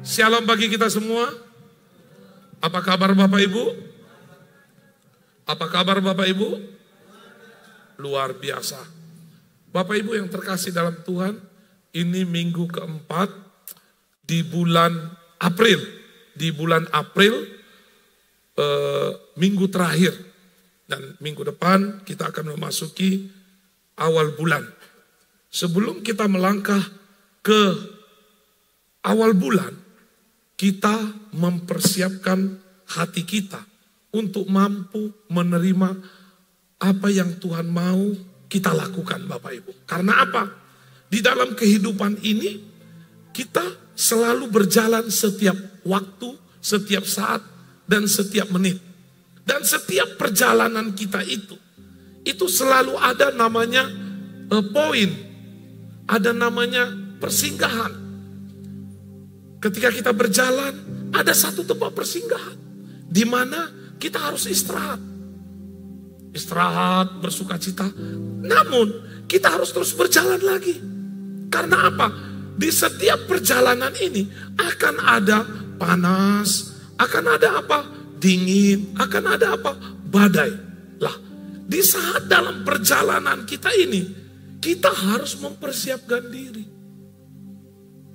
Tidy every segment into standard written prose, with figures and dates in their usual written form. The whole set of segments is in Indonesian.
Shalom bagi kita semua. Apa kabar Bapak Ibu? Apa kabar Bapak Ibu? Luar biasa. Bapak Ibu yang terkasih dalam Tuhan, ini minggu keempat di bulan April. Di bulan April, minggu terakhir. Dan minggu depan kita akan memasuki awal bulan. Sebelum kita melangkah ke awal bulan, kita mempersiapkan hati kita untuk mampu menerima apa yang Tuhan mau kita lakukan Bapak Ibu. Karena apa? Di dalam kehidupan ini kita selalu berjalan setiap waktu, setiap saat, dan setiap menit. Dan setiap perjalanan kita itu selalu ada namanya poin, ada namanya persinggahan. Ketika kita berjalan, ada satu tempat persinggahan di mana kita harus istirahat. Istirahat, bersuka cita. Namun, kita harus terus berjalan lagi. Karena apa? Di setiap perjalanan ini akan ada panas, akan ada apa? Dingin, akan ada apa? Badai. Lah, di saat dalam perjalanan kita ini, kita harus mempersiapkan diri.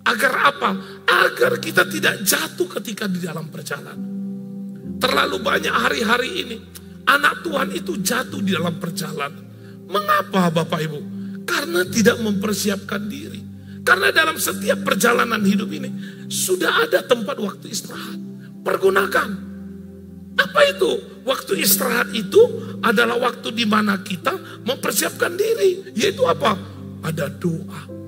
Agar apa? Agar kita tidak jatuh ketika di dalam perjalanan. Terlalu banyak hari-hari ini anak Tuhan itu jatuh di dalam perjalanan. Mengapa Bapak Ibu? Karena tidak mempersiapkan diri. Karena dalam setiap perjalanan hidup ini sudah ada tempat waktu istirahat. Pergunakan. Apa itu? Waktu istirahat itu adalah waktu di mana kita mempersiapkan diri. Yaitu apa? Ada doa.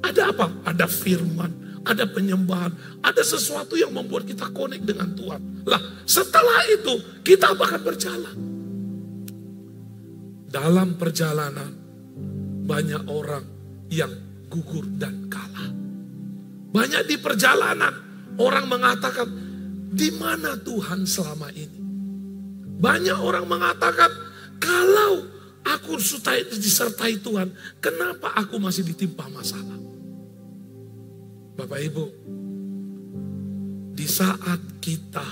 Ada apa? Ada firman, ada penyembahan, ada sesuatu yang membuat kita connect dengan Tuhan. Lah, setelah itu kita akan berjalan. Dalam perjalanan banyak orang yang gugur dan kalah. Banyak di perjalanan orang mengatakan, di mana Tuhan selama ini? Banyak orang mengatakan, kalau aku disertai Tuhan, kenapa aku masih ditimpa masalah? Bapak Ibu, di saat kita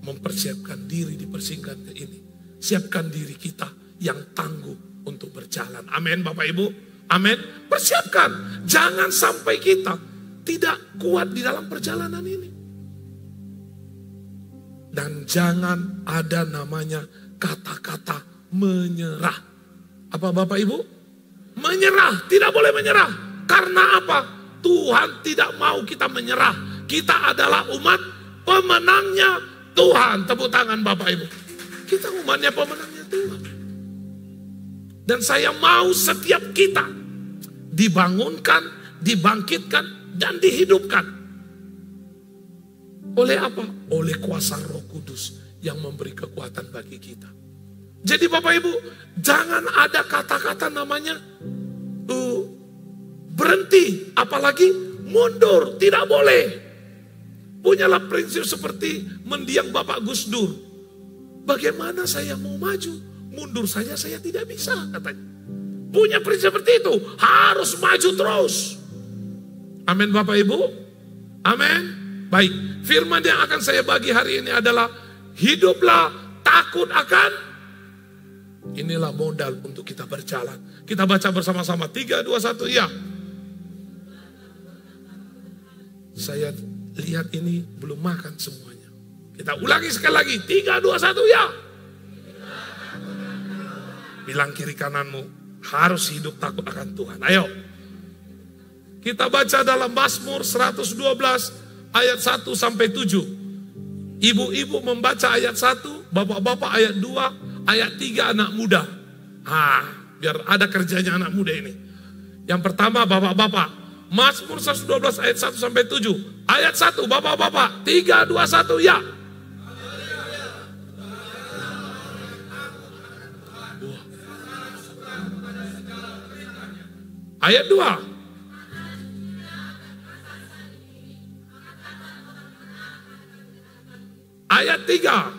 mempersiapkan diri di persinggahan ini, siapkan diri kita yang tangguh untuk berjalan. Amin Bapak Ibu, amin. Persiapkan, jangan sampai kita tidak kuat di dalam perjalanan ini. Dan jangan ada namanya kata-kata menyerah. Apa Bapak Ibu? Menyerah, tidak boleh menyerah. Karena apa? Tuhan tidak mau kita menyerah. Kita adalah umat pemenangnya Tuhan. Tepuk tangan Bapak Ibu. Kita umatnya pemenangnya Tuhan. Dan saya mau setiap kita dibangunkan, dibangkitkan, dan dihidupkan. Oleh apa? Oleh kuasa Roh Kudus yang memberi kekuatan bagi kita. Jadi Bapak Ibu, jangan ada kata-kata namanya berhenti, apalagi mundur, tidak boleh. Punyalah prinsip seperti mendiang Bapak Gus Dur. Bagaimana saya mau maju? Mundur saja saya tidak bisa, katanya. Punya prinsip seperti itu, harus maju terus. Amin Bapak Ibu. Amin. Baik, firman yang akan saya bagi hari ini adalah hiduplah takut akan. Inilah modal untuk kita berjalan. Kita baca bersama-sama. 3, 2, 1, ya. Saya lihat ini belum makan semuanya. Kita ulangi sekali lagi. 3, 2, 1, ya. Bilang kiri kananmu, harus hidup takut akan Tuhan. Ayo. Kita baca dalam Mazmur 112 ayat 1 sampai 7. Ibu-ibu membaca ayat 1, bapak-bapak ayat 2, ayat 3 anak muda. Biar ada kerjanya anak muda ini. Yang pertama bapak-bapak. Mazmur 112 ayat 1 sampai 7. Ayat 1 bapak-bapak. 3, 2, 1 ya. Ayat 2. Ayat 3.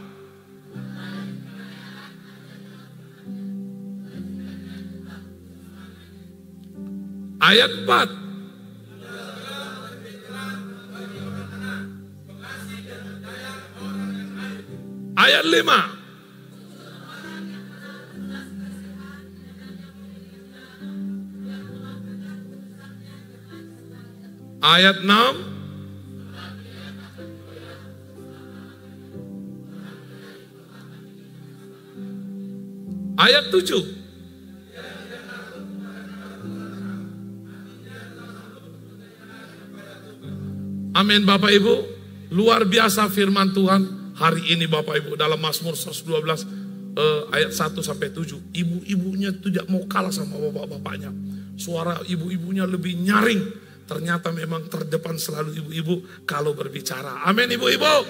Ayat 4. Ayat 5. Ayat 6. Ayat 7. Amin Bapak Ibu. Luar biasa firman Tuhan hari ini Bapak Ibu. Dalam Mazmur 112 ayat 1 sampai 7. Ibu-ibunya tidak mau kalah sama bapak-bapaknya. Suara ibu-ibunya lebih nyaring. Ternyata memang terdepan selalu ibu-ibu kalau berbicara. Amin ibu-ibu.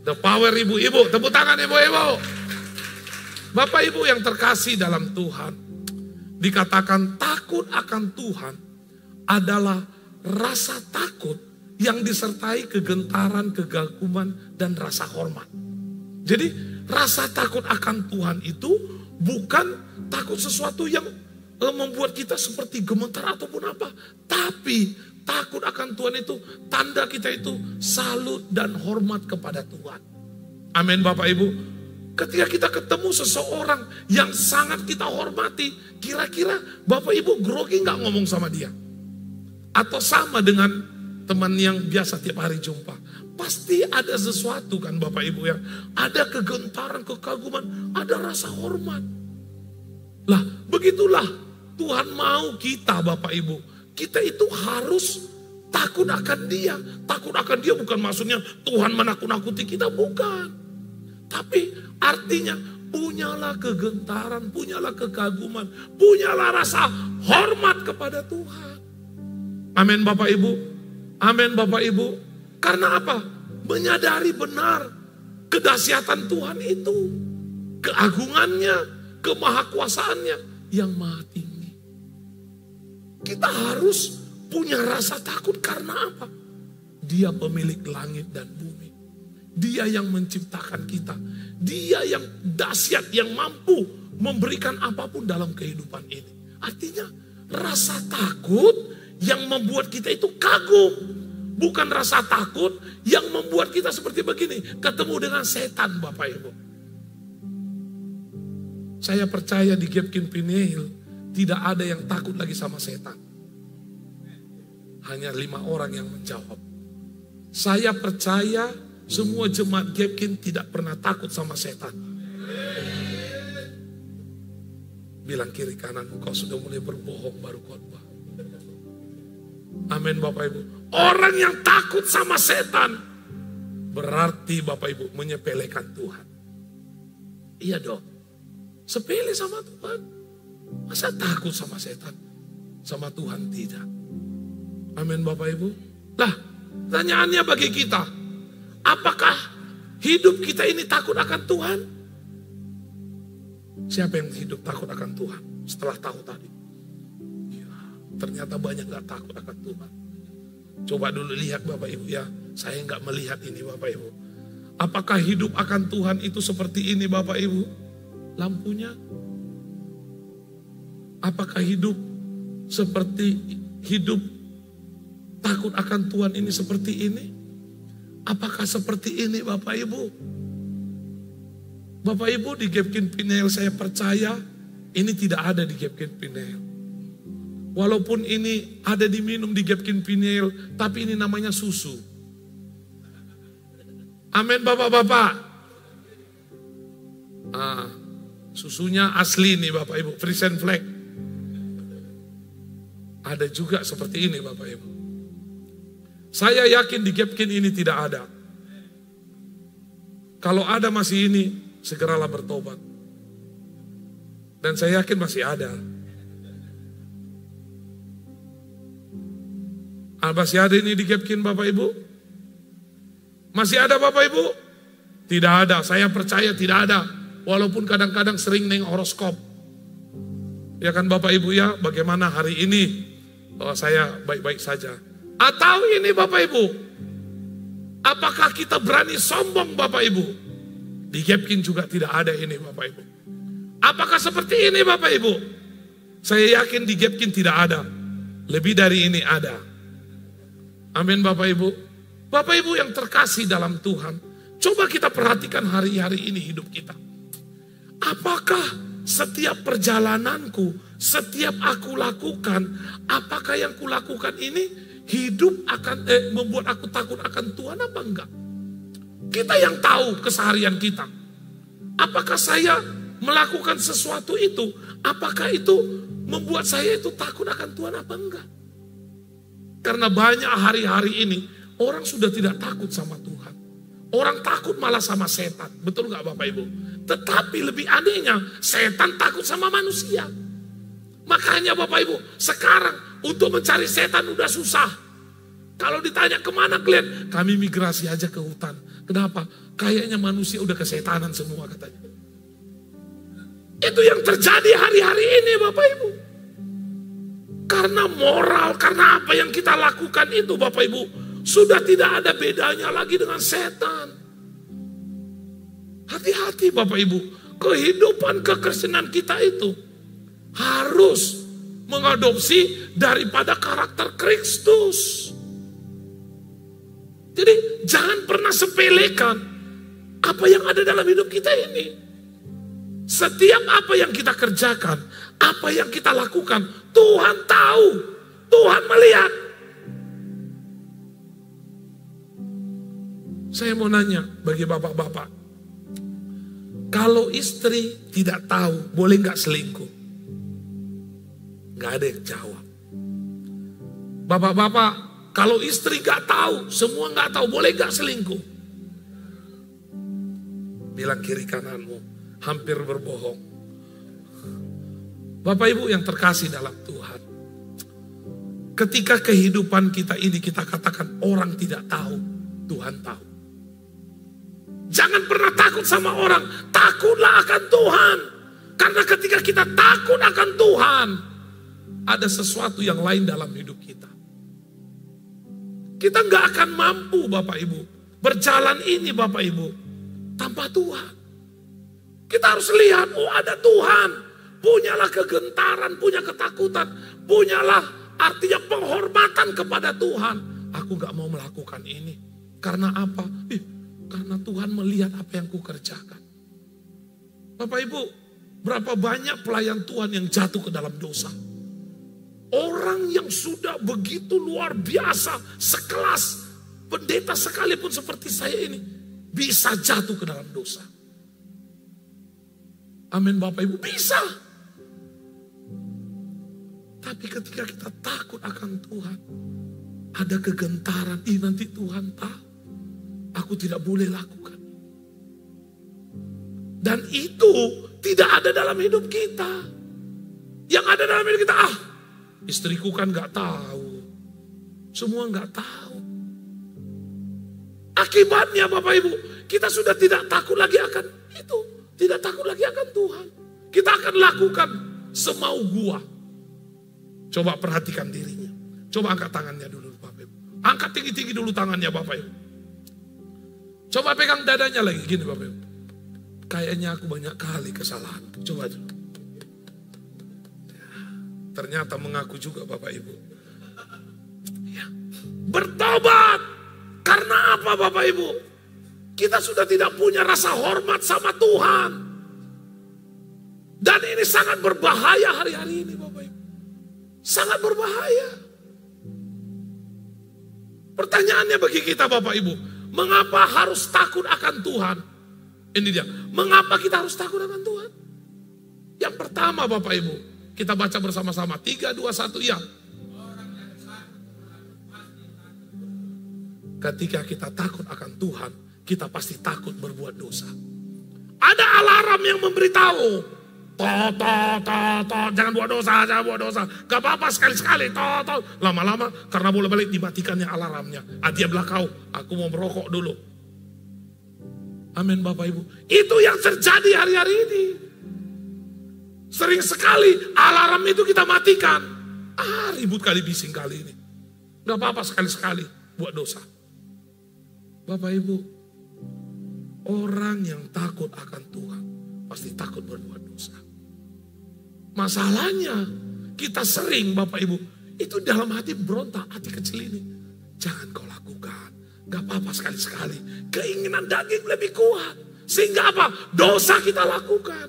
The power ibu-ibu. Tepuk tangan ibu-ibu. Bapak Ibu yang terkasih dalam Tuhan. Dikatakan takut akan Tuhan adalah rasa takut yang disertai kegentaran, kegaguman, dan rasa hormat. Jadi rasa takut akan Tuhan itu bukan takut sesuatu yang membuat kita seperti gemetar ataupun apa. Tapi takut akan Tuhan itu tanda kita itu salut dan hormat kepada Tuhan. Amin Bapak Ibu. Ketika kita ketemu seseorang yang sangat kita hormati, kira-kira Bapak Ibu grogi nggak ngomong sama dia? Atau sama dengan teman yang biasa tiap hari jumpa? Pasti ada sesuatu kan Bapak Ibu ya. Ada kegentaran, kekaguman, ada rasa hormat. Lah begitulah Tuhan mau kita Bapak Ibu. Kita itu harus takut akan dia. Takut akan dia bukan maksudnya Tuhan menakut-nakuti kita, bukan. Tapi artinya punyalah kegentaran, punyalah kekaguman, punyalah rasa hormat kepada Tuhan. Amin Bapak Ibu. Amin Bapak Ibu. Karena apa? Menyadari benar kedahsyatan Tuhan itu. Keagungannya, kemahakuasaannya yang maha tinggi. Kita harus punya rasa takut karena apa? Dia pemilik langit dan bumi. Dia yang menciptakan kita. Dia yang dahsyat, yang mampu memberikan apapun dalam kehidupan ini. Artinya rasa takut yang membuat kita itu kagum. Bukan rasa takut yang membuat kita seperti begini. Ketemu dengan setan Bapak Ibu. Saya percaya di Gapkin Peniel tidak ada yang takut lagi sama setan. Hanya 5 orang yang menjawab. Saya percaya semua jemaat Gapkin tidak pernah takut sama setan. Bilang kiri kanan, kau sudah mulai berbohong baru khotbah. Amin Bapak Ibu. Orang yang takut sama setan berarti Bapak Ibu menyepelekan Tuhan. Iya dong. Sepele sama Tuhan. Masa takut sama setan? Sama Tuhan tidak. Amin Bapak Ibu. Lah, pertanyaannya bagi kita, apakah hidup kita ini takut akan Tuhan? Siapa yang hidup takut akan Tuhan setelah tahu tadi? Ya, ternyata banyak gak takut akan Tuhan. Coba dulu lihat Bapak Ibu ya. Saya gak melihat ini Bapak Ibu. Apakah hidup akan Tuhan itu seperti ini Bapak Ibu? Lampunya. Apakah hidup seperti hidup takut akan Tuhan ini seperti ini? Apakah seperti ini Bapak Ibu? Bapak Ibu di Gapkin Peniel saya percaya ini tidak ada di Gapkin Peniel. Walaupun ini ada diminum di Gapkin Peniel, tapi ini namanya susu. Amin Bapak-Bapak. Susunya asli nih Bapak Ibu, Frisian Flag. Ada juga seperti ini Bapak Ibu. Saya yakin di Gapkin ini tidak ada. Kalau ada masih ini, segeralah bertobat. Dan saya yakin masih ada. Masih ada ini di Gapkin Bapak Ibu? Masih ada Bapak Ibu? Tidak ada, saya percaya tidak ada. Walaupun kadang-kadang sering neng horoskop. Ya kan Bapak Ibu ya, bagaimana hari ini? Saya baik-baik saja. Atau ini Bapak Ibu, apakah kita berani sombong Bapak Ibu? Di Gapkin juga tidak ada ini Bapak Ibu. Apakah seperti ini Bapak Ibu? Saya yakin di Gapkin tidak ada. Lebih dari ini ada. Amin Bapak Ibu. Bapak Ibu yang terkasih dalam Tuhan, Coba kita perhatikan hari-hari ini hidup kita. Apakah setiap perjalananku, setiap aku lakukan, apakah yang kulakukan ini hidup akan membuat aku takut akan Tuhan apa enggak? Kita yang tahu keseharian kita. Apakah saya melakukan sesuatu itu, apakah itu membuat saya itu takut akan Tuhan apa enggak? Karena banyak hari-hari ini orang sudah tidak takut sama Tuhan. Orang takut malah sama setan. Betul gak Bapak Ibu? Tetapi lebih anehnya, setan takut sama manusia. Makanya Bapak Ibu, sekarang untuk mencari setan udah susah. Kalau ditanya kemana kalian? Kami migrasi aja ke hutan. Kenapa? Kayaknya manusia udah kesetanan semua katanya. Itu yang terjadi hari-hari ini Bapak Ibu. Karena moral, karena apa yang kita lakukan itu Bapak Ibu, sudah tidak ada bedanya lagi dengan setan. Hati-hati Bapak Ibu, kehidupan kekristenan kita itu harus mengadopsi daripada karakter Kristus. Jadi jangan pernah sepelekan apa yang ada dalam hidup kita ini. Setiap apa yang kita kerjakan, apa yang kita lakukan, Tuhan tahu, Tuhan melihat. Saya mau nanya bagi bapak-bapak, kalau istri tidak tahu, boleh nggak selingkuh? Nggak ada yang jawab. Bapak-bapak, kalau istri nggak tahu, semua nggak tahu, boleh nggak selingkuh? Bilang kiri kananmu, hampir berbohong. Bapak Ibu yang terkasih dalam Tuhan, ketika kehidupan kita ini kita katakan orang tidak tahu, Tuhan tahu. Jangan pernah takut sama orang, takutlah akan Tuhan. Karena ketika kita takut akan Tuhan, ada sesuatu yang lain dalam hidup kita. Kita nggak akan mampu Bapak Ibu berjalan ini Bapak Ibu tanpa Tuhan. Kita harus lihat, oh ada Tuhan. Punyalah kegentaran, punya ketakutan, punyalah artinya penghormatan kepada Tuhan. Aku gak mau melakukan ini. Karena apa? Karena Tuhan melihat apa yang kukerjakan. Bapak Ibu, berapa banyak pelayan Tuhan yang jatuh ke dalam dosa. Orang yang sudah begitu luar biasa, sekelas pendeta sekalipun seperti saya ini, bisa jatuh ke dalam dosa. Amin Bapak Ibu, bisa. Tapi ketika kita takut akan Tuhan, ada kegentaran, nanti Tuhan tahu, aku tidak boleh lakukan. Dan itu tidak ada dalam hidup kita. Yang ada dalam hidup kita, istriku kan gak tahu. Semua gak tahu. Akibatnya Bapak Ibu, kita sudah tidak takut lagi akan itu. Tidak takut lagi akan Tuhan. Kita akan lakukan semau gua. Coba perhatikan dirinya. Coba angkat tangannya dulu Bapak Ibu. Angkat tinggi-tinggi dulu tangannya Bapak Ibu. Coba pegang dadanya lagi. Gini Bapak Ibu. Kayaknya aku banyak kali kesalahan. Coba dulu. Ternyata mengaku juga Bapak Ibu. Ya. Bertobat. Karena apa Bapak Ibu? Kita sudah tidak punya rasa hormat sama Tuhan. Dan ini sangat berbahaya hari-hari ini Bapak Ibu. Sangat berbahaya. Pertanyaannya bagi kita Bapak Ibu, mengapa harus takut akan Tuhan? Ini dia, mengapa kita harus takut akan Tuhan? Yang pertama Bapak Ibu, kita baca bersama-sama, 3, 2, 1, ya. Ketika kita takut akan Tuhan, kita pasti takut berbuat dosa. Ada alarm yang memberitahu, jangan buat dosa, jangan buat dosa. Gak apa-apa sekali-sekali, lama-lama karena boleh-balik dimatikannya alarmnya. Dia bilang aku mau merokok dulu. Amin Bapak Ibu. Itu yang terjadi hari-hari ini. Sering sekali alarm itu kita matikan. Ribut kali bising kali ini. Gak apa-apa sekali-sekali buat dosa. Bapak Ibu, orang yang takut akan Tuhan pasti takut berbuat dosa. Masalahnya kita sering Bapak Ibu itu dalam hati berontak, hati kecil ini. Jangan kau lakukan, Gak apa-apa sekali-sekali. Keinginan daging lebih kuat. Sehingga apa? Dosa kita lakukan.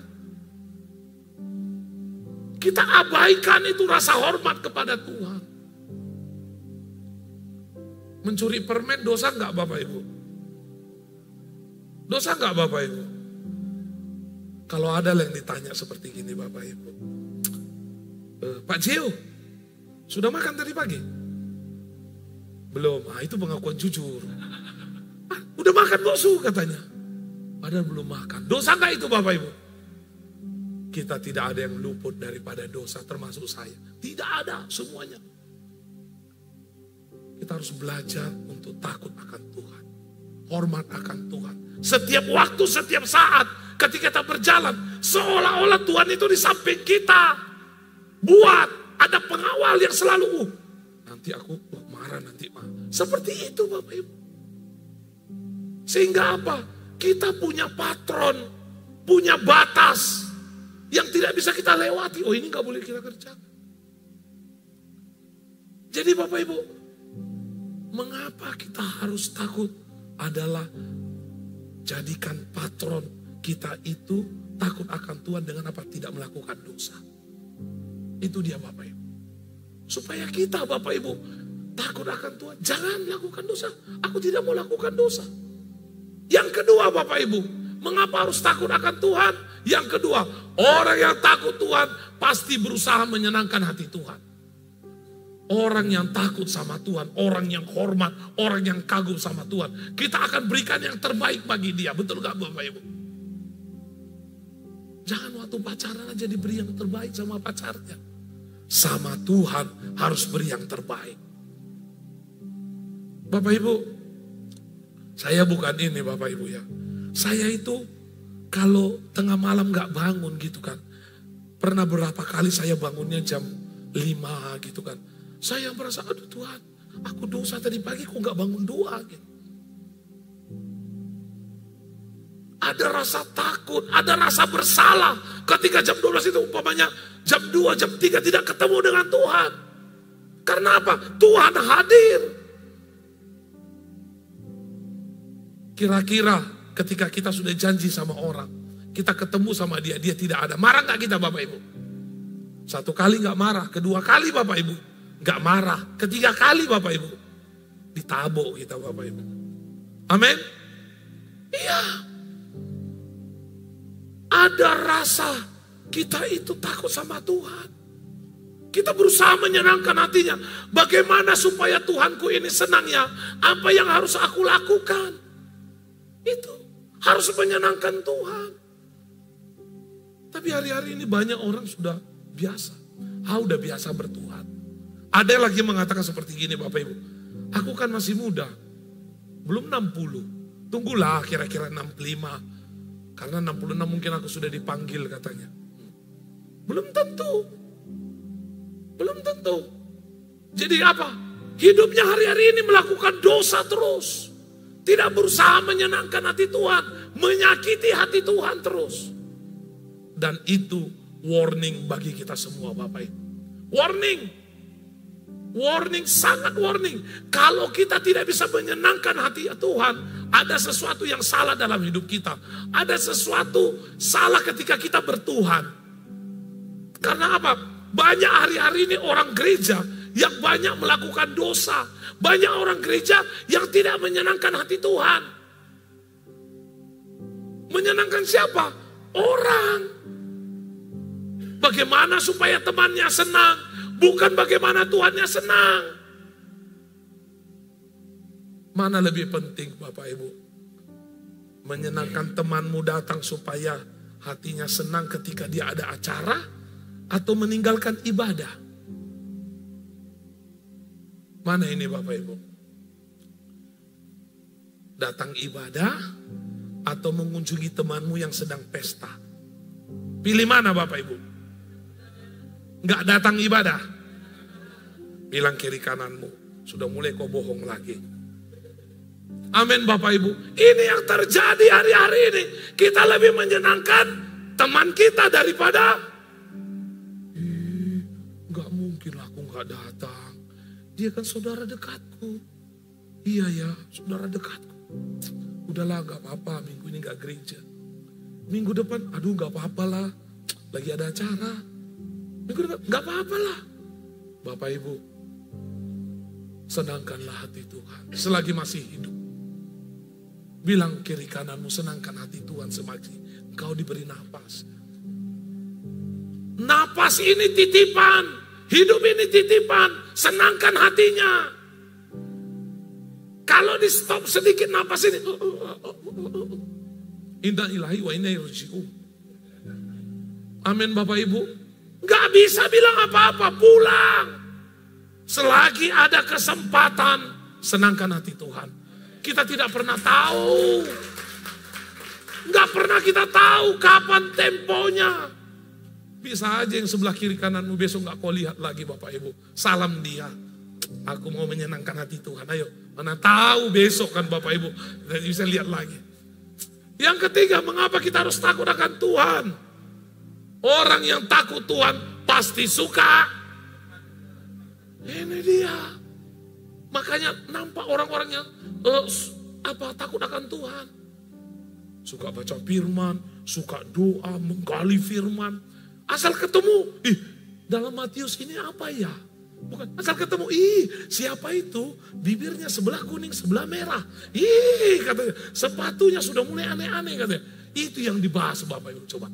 Kita abaikan itu rasa hormat kepada Tuhan. Mencuri permen dosa gak Bapak Ibu? Dosa gak Bapak Ibu? Kalau ada yang ditanya seperti gini Bapak Ibu. Pak Jio, sudah makan tadi pagi? Belum, itu pengakuan jujur. Udah makan bosu katanya. Padahal belum makan. Dosa gak itu Bapak Ibu? Kita tidak ada yang luput daripada dosa termasuk saya. Tidak ada semuanya. Kita harus belajar untuk takut akan Tuhan. Hormat akan Tuhan. Setiap waktu, setiap saat ketika kita berjalan. Seolah-olah Tuhan itu di samping kita. Buat ada pengawal yang selalu nanti aku marah nanti seperti itu Bapak Ibu. Sehingga apa? Kita punya patron, punya batas yang tidak bisa kita lewati. Oh ini gak boleh kita kerjakan. Jadi Bapak Ibu, mengapa kita harus takut adalah jadikan patron kita itu takut akan Tuhan dengan apa? Tidak melakukan dosa. Itu dia Bapak Ibu. Supaya kita Bapak Ibu takut akan Tuhan. Jangan lakukan dosa. Aku tidak mau lakukan dosa. Yang kedua Bapak Ibu, mengapa harus takut akan Tuhan? Yang kedua, orang yang takut Tuhan pasti berusaha menyenangkan hati Tuhan. Orang yang takut sama Tuhan, orang yang hormat, orang yang kagum sama Tuhan. Kita akan berikan yang terbaik bagi dia. Betul gak Bapak Ibu? Jangan waktu pacaran aja diberi yang terbaik sama pacarnya. Sama Tuhan harus beri yang terbaik. Bapak Ibu, saya bukan ini Bapak Ibu ya. Saya itu kalau tengah malam gak bangun gitu kan. Pernah berapa kali saya bangunnya jam 5 gitu kan. Saya merasa aduh Tuhan, aku dosa tadi pagi kok gak bangun doa gitu. Ada rasa takut, ada rasa bersalah. Ketika jam 12 itu umpamanya jam 2, jam 3 tidak ketemu dengan Tuhan. Karena apa? Tuhan hadir. Kira-kira ketika kita sudah janji sama orang, kita ketemu sama dia, dia tidak ada. Marah gak kita Bapak Ibu? Satu kali gak marah, kedua kali Bapak Ibu gak marah, ketiga kali Bapak Ibu ditabok kita Bapak Ibu. Amin? Iya. Ada rasa kita itu takut sama Tuhan. Kita berusaha menyenangkan hatinya. Bagaimana supaya Tuhanku ini senangnya? Apa yang harus aku lakukan? Itu harus menyenangkan Tuhan. Tapi hari-hari ini banyak orang sudah biasa. Udah biasa bertuhan. Ada yang lagi mengatakan seperti gini Bapak Ibu. Aku kan masih muda. Belum 60. Tunggulah kira-kira 65. Karena 66 mungkin aku sudah dipanggil katanya. Belum tentu. Belum tentu. Jadi apa? Hidupnya hari-hari ini melakukan dosa terus. Tidak berusaha menyenangkan hati Tuhan. Menyakiti hati Tuhan terus. Dan itu warning bagi kita semua Bapak Ibu. Warning. Warning, sangat warning. Kalau kita tidak bisa menyenangkan hati Tuhan, ada sesuatu yang salah dalam hidup kita. Ada sesuatu salah ketika kita bertuhan. Karena apa? Banyak hari-hari ini orang gereja yang banyak melakukan dosa. Banyak orang gereja yang tidak menyenangkan hati Tuhan. Menyenangkan siapa? Orang. Bagaimana supaya temannya senang? Bukan bagaimana Tuhannya senang. Mana lebih penting Bapak Ibu? Menyenangkan temanmu datang supaya hatinya senang ketika dia ada acara, atau meninggalkan ibadah? Mana ini Bapak Ibu? Datang ibadah atau mengunjungi temanmu yang sedang pesta? Pilih mana Bapak Ibu? Gak datang ibadah? Bilang kiri kananmu, sudah mulai kau bohong lagi. Amin Bapak Ibu. Ini yang terjadi hari-hari ini. Kita lebih menyenangkan teman kita daripada gak mungkin lah aku gak datang. Dia kan saudara dekatku. Iya ya, saudara dekatku. Udahlah gak apa-apa, minggu ini gak gereja. Minggu depan, aduh gak apa-apa lah. Lagi ada acara. Minggu depan, gak apa-apa lah. Bapak Ibu, senangkanlah hati Tuhan selagi masih hidup. Bilang kiri kananmu, senangkan hati Tuhan semati engkau diberi napas. Napas ini titipan, hidup ini titipan, senangkan hatinya. Kalau di stop sedikit napas ini, inna ilahi wa inna ilaihi raji'un. Amin Bapak Ibu. Gak bisa bilang apa-apa, pulang. Selagi ada kesempatan, senangkan hati Tuhan. Kita tidak pernah tahu. Gak pernah kita tahu kapan temponya. Bisa aja yang sebelah kiri kananmu besok gak kau lihat lagi Bapak Ibu. Salam dia. Aku mau menyenangkan hati Tuhan. Ayo, mana tahu besok kan Bapak Ibu. Dan bisa lihat lagi. Yang ketiga, mengapa kita harus takut akan Tuhan? Orang yang takut Tuhan pasti suka. Ini dia. Makanya nampak orang-orang yang takut akan Tuhan. Suka baca firman, suka doa, menggali firman. Asal ketemu, dalam Matius ini apa ya? Bukan, asal ketemu, siapa itu? Bibirnya sebelah kuning, sebelah merah. Katanya, sepatunya sudah mulai aneh-aneh katanya. Itu yang dibahas Bapak Ibu, coba.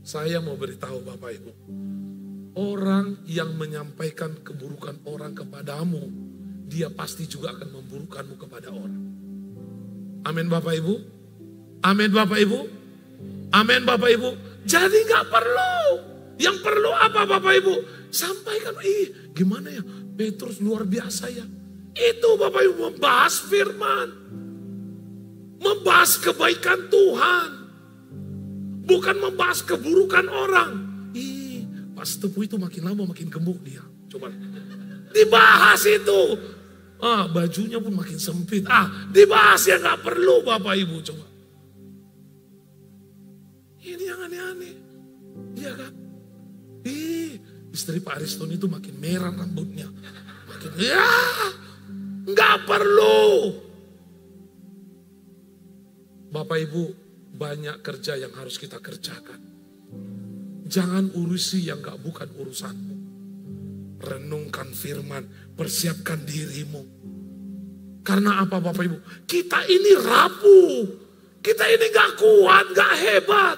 Saya mau beritahu Bapak Ibu, orang yang menyampaikan keburukan orang kepadamu, dia pasti juga akan memburukanmu kepada orang. Amin Bapak Ibu. Amin Bapak Ibu. Amin Bapak Ibu. Jadi gak perlu. Yang perlu apa Bapak Ibu? Sampaikan, gimana ya? Petrus luar biasa ya. Itu Bapak Ibu membahas firman. Membahas kebaikan Tuhan. Bukan membahas keburukan orang. Pas tepu itu makin lama makin gemuk dia. Coba. Dibahas itu. Bajunya pun makin sempit. Dibahas ya gak perlu Bapak Ibu coba. Ini yang aneh-aneh. Iya kan? Istri Pak Ariston itu makin merah rambutnya. Makin, gak perlu. Bapak Ibu, banyak kerja yang harus kita kerjakan. Jangan urusi yang gak bukan urusanmu. Renungkan firman, persiapkan dirimu. Karena apa Bapak Ibu? Kita ini rapuh. Kita ini gak kuat, gak hebat.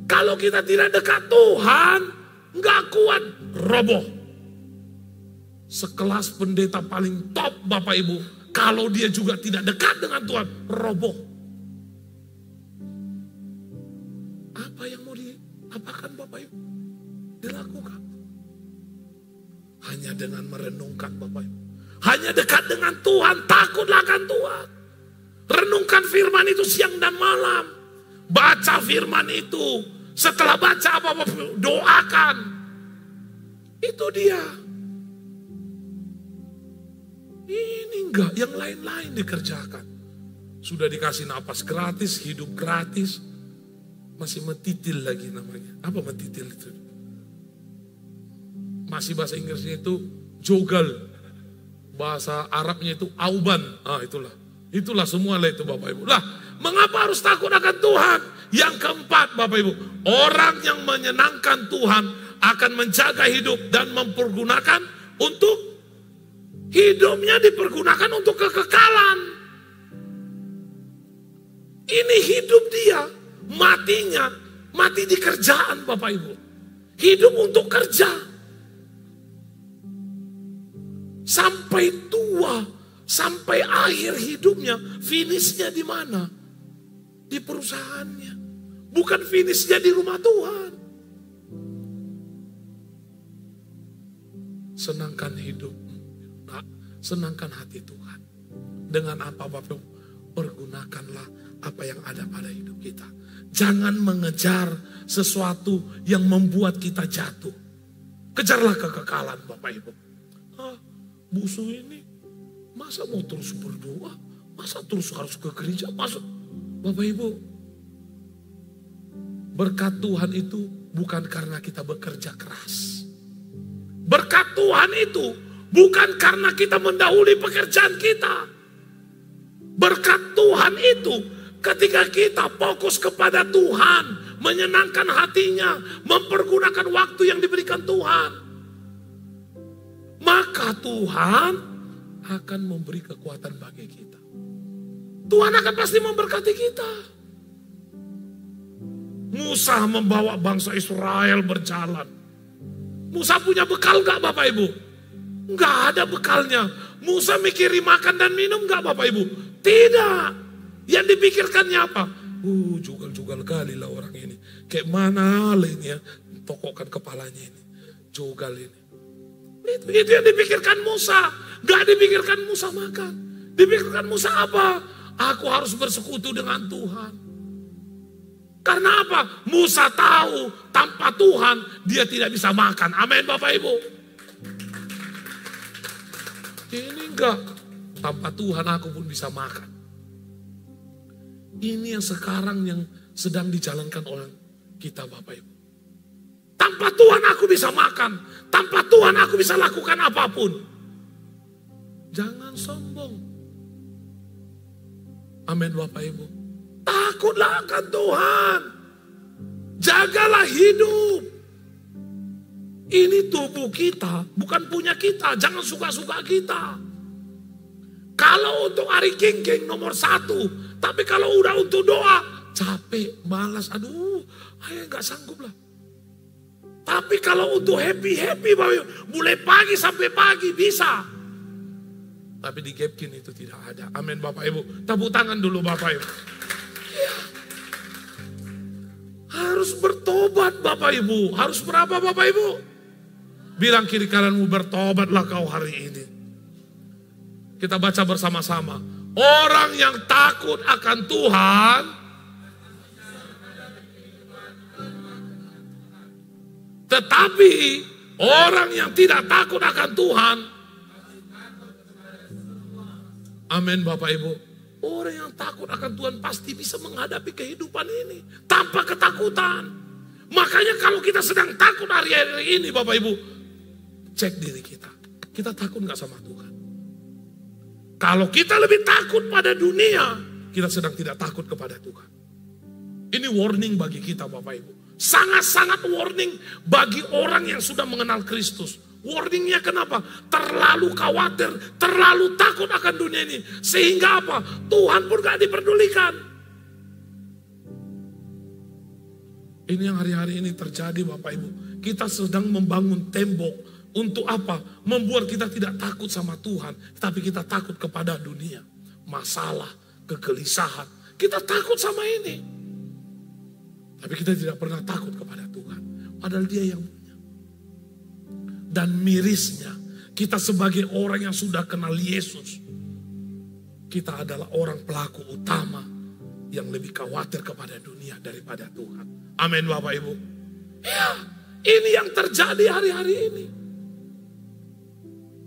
Kalau kita tidak dekat Tuhan, gak kuat, roboh. Sekelas pendeta paling top Bapak Ibu, kalau dia juga tidak dekat dengan Tuhan, roboh. Apa yang mau diapakan Bapak Ibu? Dilakukan. Hanya dengan merenungkan Bapak Ibu. Hanya dekat dengan Tuhan, takutlah akan Tuhan. Renungkan firman itu siang dan malam. Baca firman itu. Setelah baca apa Bapak Ibu? Doakan. Itu dia. Ini enggak, yang lain-lain dikerjakan. Sudah dikasih napas gratis, hidup gratis. Masih metitil lagi namanya. Apa metitil itu? Masih bahasa Inggrisnya itu jogal. Bahasa Arabnya itu auban. Itulah semua lah itu Bapak Ibu. Lah, mengapa harus takut akan Tuhan? Yang keempat Bapak Ibu, orang yang menyenangkan Tuhan akan menjaga hidup dan mempergunakan untuk hidupnya, dipergunakan untuk kekekalan. Ini hidup dia, matinya mati di kerjaan Bapak Ibu. Hidup untuk kerja. Sampai tua, sampai akhir hidupnya, finishnya di mana? Di perusahaannya. Bukan finishnya di rumah Tuhan. Senangkan hidup, senangkan hati Tuhan. Dengan apa Bapak? Pergunakanlah apa yang ada pada hidup kita. Jangan mengejar sesuatu yang membuat kita jatuh. Kejarlah kekekalan Bapak Ibu. Busu ini masa mau terus berdoa, masa terus harus ke gereja, masa Bapak Ibu, berkat Tuhan itu bukan karena kita bekerja keras. Berkat Tuhan itu Bukan karena kita mendahului pekerjaan kita. Berkat Tuhan itu ketika kita fokus kepada Tuhan, menyenangkan hatinya, mempergunakan waktu yang diberikan Tuhan, maka Tuhan akan memberi kekuatan bagi kita. Tuhan akan pasti memberkati kita. Musa membawa bangsa Israel berjalan. Musa punya bekal gak Bapak Ibu? Gak ada bekalnya. Musa mikiri makan dan minum gak Bapak Ibu? Tidak. Yang dipikirkannya apa? Jugal-jugal kali lah orang ini. Kayak mana lah ini ya, tokokkan kepalanya ini. Jugal ini. Itu yang dipikirkan Musa. Gak dipikirkan Musa makan. Dipikirkan Musa apa? Aku harus bersekutu dengan Tuhan. Karena apa? Musa tahu tanpa Tuhan dia tidak bisa makan. Amin Bapak Ibu. Ini enggak. Tanpa Tuhan aku pun bisa makan. Ini yang sekarang yang sedang dijalankan oleh kita Bapak Ibu. Tanpa Tuhan aku bisa makan. Tanpa Tuhan aku bisa lakukan apapun. Jangan sombong. Amin Bapak Ibu. Takutlah akan Tuhan. Jagalah hidup. Ini tubuh kita, bukan punya kita. Jangan suka-suka kita. Kalau untuk hari king-king nomor 1. Tapi kalau udah untuk doa, capek, malas. Aduh, ayah gak sanggup lah. Tapi kalau untuk happy-happy, mulai pagi sampai pagi bisa. Tapi di Gapkin itu tidak ada. Amin Bapak Ibu. Tepuk tangan dulu Bapak Ibu. Ya. Harus bertobat Bapak Ibu. Harus berapa Bapak Ibu? Bilang kiri kananmu, bertobatlah kau hari ini. Kita baca bersama-sama. Orang yang takut akan Tuhan tetapi orang yang tidak takut akan Tuhan, amin Bapak Ibu. Orang yang takut akan Tuhan pasti bisa menghadapi kehidupan ini tanpa ketakutan. Makanya kalau kita sedang takut hari-hari ini Bapak Ibu, cek diri kita. Kita takut gak sama Tuhan? Kalau kita lebih takut pada dunia, kita sedang tidak takut kepada Tuhan. Ini warning bagi kita Bapak Ibu. Sangat-sangat warning bagi orang yang sudah mengenal Kristus. Warningnya kenapa? Terlalu khawatir, terlalu takut akan dunia ini. Sehingga apa? Tuhan pun gak diperdulikan. Ini yang hari-hari ini terjadi Bapak Ibu. Kita sedang membangun tembok. Untuk apa? Membuat kita tidak takut sama Tuhan. Tapi kita takut kepada dunia. Masalah, kegelisahan. Kita takut sama ini. Tapi kita tidak pernah takut kepada Tuhan. Padahal dia yang punya. Dan mirisnya, kita sebagai orang yang sudah kenal Yesus, kita adalah orang pelaku utama yang lebih khawatir kepada dunia daripada Tuhan. Amin Bapak Ibu. Ya, ini yang terjadi hari-hari ini.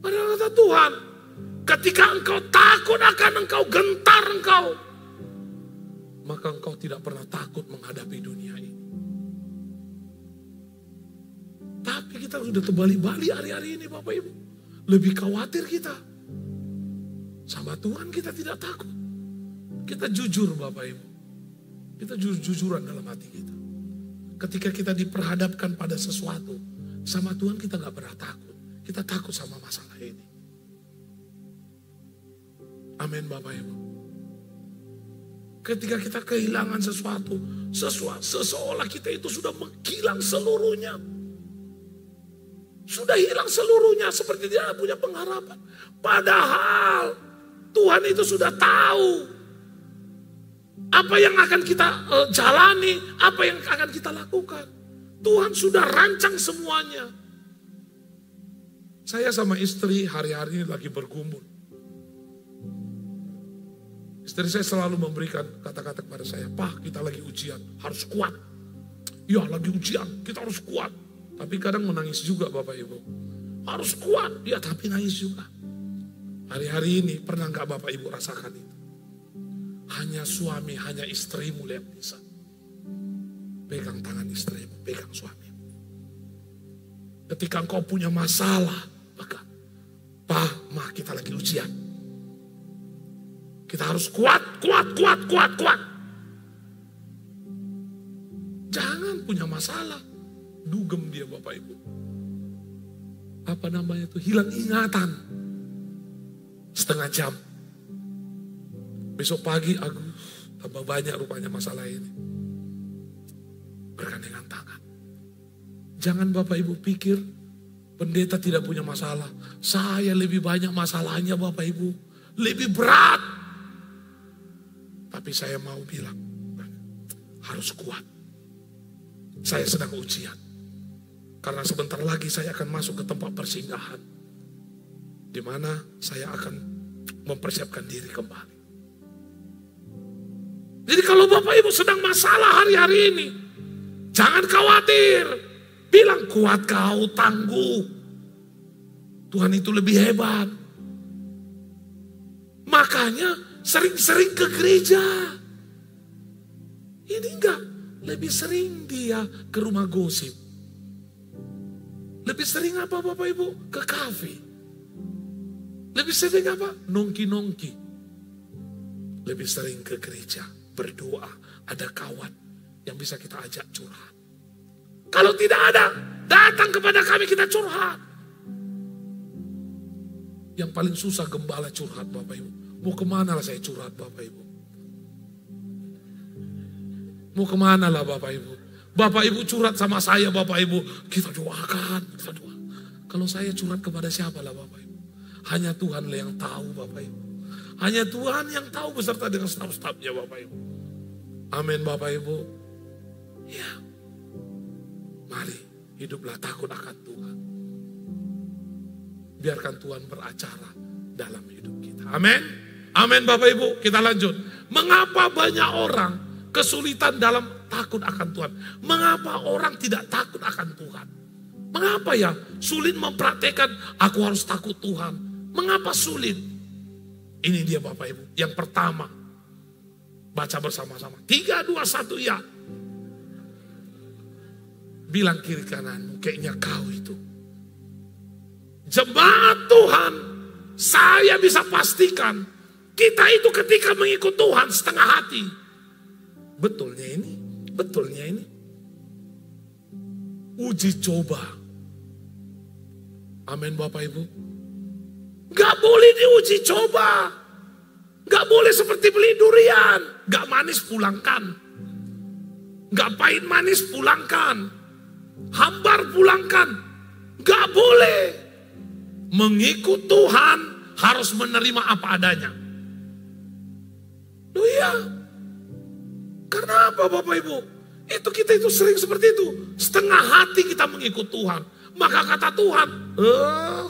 Padahal kata Tuhan, ketika engkau takut akan engkau, gentar engkau, maka engkau tidak pernah takut menghadapi dunia ini. Tapi kita sudah terbalik-balik hari-hari ini Bapak Ibu. Lebih khawatir kita. Sama Tuhan kita tidak takut. Kita jujur Bapak Ibu. Kita jujuran dalam hati kita. Ketika kita diperhadapkan pada sesuatu, sama Tuhan kita gak pernah takut. Kita takut sama masalah ini. Amin Bapak Ibu. Ketika kita kehilangan sesuatu, seseolah kita itu sudah menghilang seluruhnya. Sudah hilang seluruhnya, seperti dia punya pengharapan. Padahal Tuhan itu sudah tahu apa yang akan kita jalani, apa yang akan kita lakukan. Tuhan sudah rancang semuanya. Saya sama istri hari-hari ini lagi bergumul. Istri saya selalu memberikan kata-kata kepada saya, "Pak, kita lagi ujian, harus kuat." Ya, lagi ujian, kita harus kuat. Tapi kadang menangis juga Bapak Ibu. Harus kuat, ya tapi nangis juga. Hari-hari ini pernah gak Bapak Ibu rasakan itu? Hanya suami, hanya istrimu yang bisa. Pegang tangan istrimu, pegang suamimu. Ketika engkau punya masalah, maka Pak, Ma, kita lagi ujian. Kita harus kuat. Jangan punya masalah. Dugem dia Bapak Ibu. Apa namanya itu? Hilang ingatan. Setengah jam. Besok pagi, tambah banyak rupanya masalah ini. Bergandengan tangan. Jangan Bapak Ibu pikir pendeta tidak punya masalah. Saya lebih banyak masalahnya Bapak Ibu. Lebih berat. Tapi saya mau bilang, harus kuat. Saya sedang ujian. Karena sebentar lagi saya akan masuk ke tempat persinggahan. Di mana saya akan mempersiapkan diri kembali. Jadi kalau Bapak Ibu sedang masalah hari-hari ini, jangan khawatir. Bilang kuat kau, tangguh. Tuhan itu lebih hebat. Makanya sering-sering ke gereja. Ini enggak. Lebih sering dia ke rumah gosip. Lebih sering apa Bapak Ibu? Ke kafe. Lebih sering apa? Nongki-nongki. Lebih sering ke gereja. Berdoa. Ada kawan yang bisa kita ajak curhat. Kalau tidak ada, datang kepada kami kita curhat. Yang paling susah gembala curhat Bapak Ibu. Mau kemana lah saya curhat Bapak Ibu? Mau kemana lah Bapak Ibu? Bapak Ibu curhat sama saya Bapak Ibu. Kita doakan. Kalau saya curhat kepada siapa lah Bapak Ibu? Hanya Tuhan lah yang tahu Bapak Ibu. Hanya Tuhan yang tahu beserta dengan staf-stafnya Bapak Ibu. Amin Bapak Ibu. Ya. Mari hiduplah takut akan Tuhan. Biarkan Tuhan beracara dalam hidup kita. Amin. Amin Bapak Ibu. Kita lanjut. Mengapa banyak orang kesulitan dalam takut akan Tuhan? Mengapa orang tidak takut akan Tuhan? Mengapa ya sulit mempraktekkan aku harus takut Tuhan? Mengapa sulit? Ini dia Bapak Ibu. Yang pertama, baca bersama-sama. 3, 2, 1 ya. Bilang kiri kananmu, kayaknya kau itu. Jemaat Tuhan, saya bisa pastikan kita itu ketika mengikut Tuhan setengah hati. Betulnya ini. Uji coba. Amin Bapak Ibu. Gak boleh diuji coba. Gak boleh seperti beli durian. Gak manis pulangkan. Gak pahit manis pulangkan. Hambar pulangkan. Gak boleh. Mengikut Tuhan harus menerima apa adanya. Loh iya. Karena apa Bapak Ibu? Kita itu sering seperti itu. Setengah hati kita mengikut Tuhan. Maka kata Tuhan,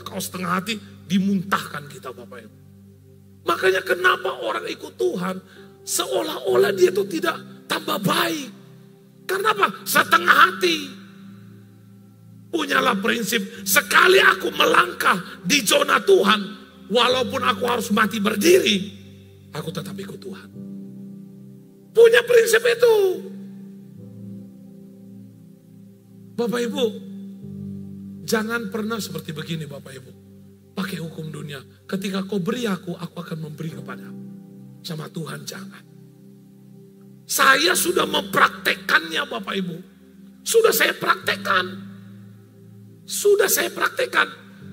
kau setengah hati, dimuntahkan kita Bapak Ibu. Makanya kenapa orang ikut Tuhan, seolah-olah dia itu tidak tambah baik. Karena apa? Setengah hati. Punyalah prinsip, sekali aku melangkah di zona Tuhan, walaupun aku harus mati berdiri, aku tetap ikut Tuhan. Punya prinsip itu. Bapak Ibu, jangan pernah seperti begini Bapak Ibu. Pakai hukum dunia. Ketika kau beri aku akan memberi kepadamu. Sama Tuhan jangan. Saya sudah mempraktekannya Bapak Ibu. Sudah saya praktekkan.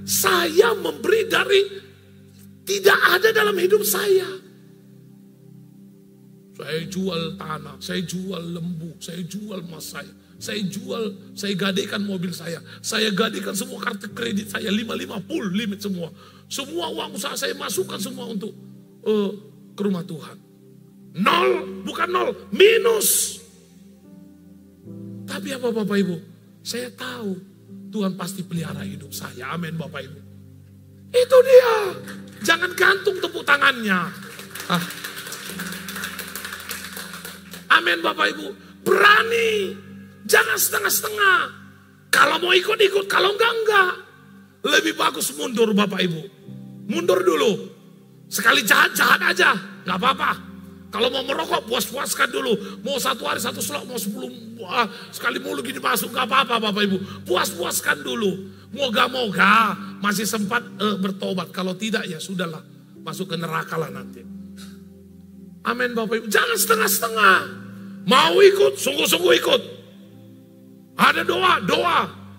Saya memberi dari tidak ada dalam hidup saya. Saya jual tanah, saya jual lembu, saya jual emas saya jual, saya gadaikan mobil saya gadaikan semua kartu kredit saya, 550 limit semua. Semua uang usaha saya masukkan semua untuk ke rumah Tuhan. Bukan nol, minus. Tapi apa Bapak Ibu? Saya tahu Tuhan pasti pelihara hidup saya. Amin Bapak Ibu. Itu dia. Jangan gantung tepuk tangannya. Amin Bapak Ibu. Berani. Jangan setengah-setengah. Kalau mau ikut-ikut, kalau enggak. Lebih bagus mundur Bapak Ibu. Mundur dulu. Sekali jahat-jahat aja. Gak apa-apa. Kalau mau merokok, puas-puaskan dulu. Mau 1 hari 1 slok, mau 10 sekali mulu gini masuk, gak apa-apa Bapak Ibu. Puas-puaskan dulu. Moga-moga masih sempat bertobat. Kalau tidak ya sudahlah, masuk ke neraka lah nanti. Amin Bapak Ibu. Jangan setengah-setengah. Mau ikut, sungguh-sungguh ikut. Ada doa.